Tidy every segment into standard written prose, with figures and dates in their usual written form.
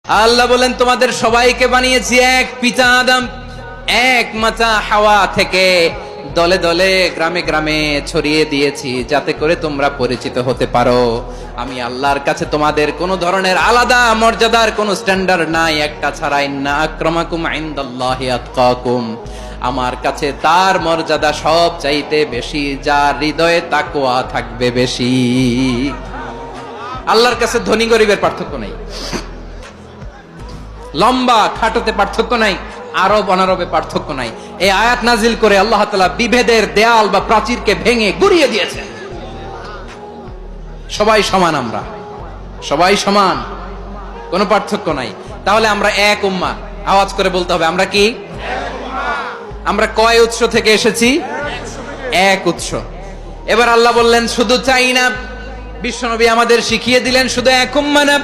আল্লাহ বলেন তোমাদের সবাইকে বানিয়েছি এক পিতা আদম, এক মাতা হাওয়া থেকে দলে দলে গ্রামে গ্রামে ছড়িয়ে দিয়েছি যাতে করে তোমরা পরিচিত হতে পারো। আমি আল্লাহর কাছে তোমাদের কোন ধরনের আলাদা মর্যাদার কোন স্ট্যান্ডার্ড নাই একটা ছাড়া। ইন্না আক্রামাকুম ইনদাল্লাহি আতকাকুম, আমার কাছে তার মর্যাদা সব চাইতে বেশি যার হৃদয়ে তাকওয়া থাকবে বেশি। আল্লাহর কাছে ধনী গরিবের পার্থক্য নাই, লম্বা খাটোতে পার্থক্য নাই, আরব অনারবে পার্থক্য নাই। এই আয়াত নাজিল করে আল্লাহ তাআলা বিভেদের দেয়াল বা প্রাচীরকে ভেঙে গুড়িয়ে দিয়েছেন। সবাই সমান, আমরা সবাই সমান, কোনো পার্থক্য নাই। তাহলে আমরা এক উম্মাহ, আওয়াজ করে বলতে হবে আমরা কি? আমরা কয় উৎস থেকে এসেছি? এক উৎস। এবার আল্লাহ বললেন শুধু চাই না, বিশ্বনবী আমাদের শিখিয়ে দিলেন শুধু এক উম্মাহ না,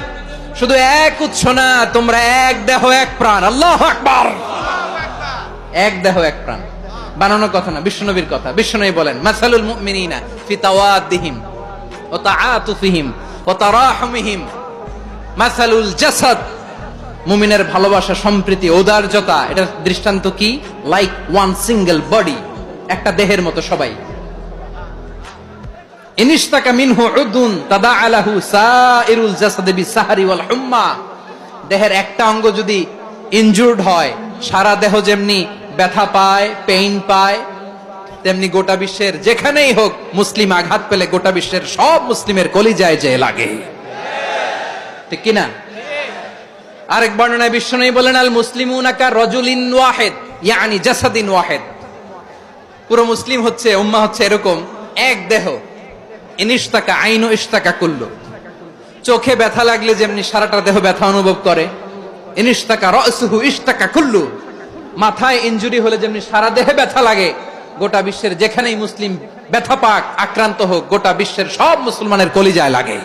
শুধু এক উৎস না, তোমরা এক দেহ এক প্রাণ। আল্লাহু আকবার। এক দেহ এক প্রাণ বানানোর কথা না, বিশ্বনবীর কথা। বিশ্বনবী বলেন মাসালুল মুমিনিনা ফি তাওয়াদ্দিহিম ওয়া তাআতুফিহিম ওয়া তারাহুমিহিম মাসালুল জাসাদ। মুমিনের ভালোবাসা, সম্প্রীতি, ঔদার্যতা, এটা দৃষ্টান্ত কি? লাইক ওয়ান সিঙ্গেল বডি, একটা দেহের মতো সবাই। ইনিশতাকা মিনহু উদুন তাদাআ লাহু সাইরুল জাসাদি বিসাহরি ওয়াল হুম্মা। দেহের একটা অঙ্গ যদি ইনজুরড হয়, সারা দেহ যেমনি ব্যথা পায়, পেইন পায়, তেমনি গোটা বিশ্বের যেখানেই হোক মুসলিম আঘাত পেলে গোটা বিশ্বের সব মুসলিমের কলিজায় যে লাগে, ঠিক কিনা? আরেক বর্ণনায় বিশ্বনবী বলেন আল মুসলিমুনা কা রাজুলিন ওয়াহিদ ইয়ানি জাসাদিন ওয়াহিদ। পুরো মুসলিম হচ্ছে, উম্মাহ হচ্ছে এরকম এক দেহ। ইনিশতাকা আইনু ইশতাকা কুল্লু। চোখে ব্যথা লাগলে যেমনি সারাটা দেহ ব্যথা অনুভব করে, ইনিশতাকা রাসুহু ইশতাকা কুল্লু। মাথায় ইনজুরি হলে যেমনি সারা দেহে ব্যথা লাগে, গোটা বিশ্বের যেখানেই মুসলিম ব্যথা পাক, আক্রান্ত হোক, গোটা বিশ্বের সব মুসলমানের কলিজায় লাগে।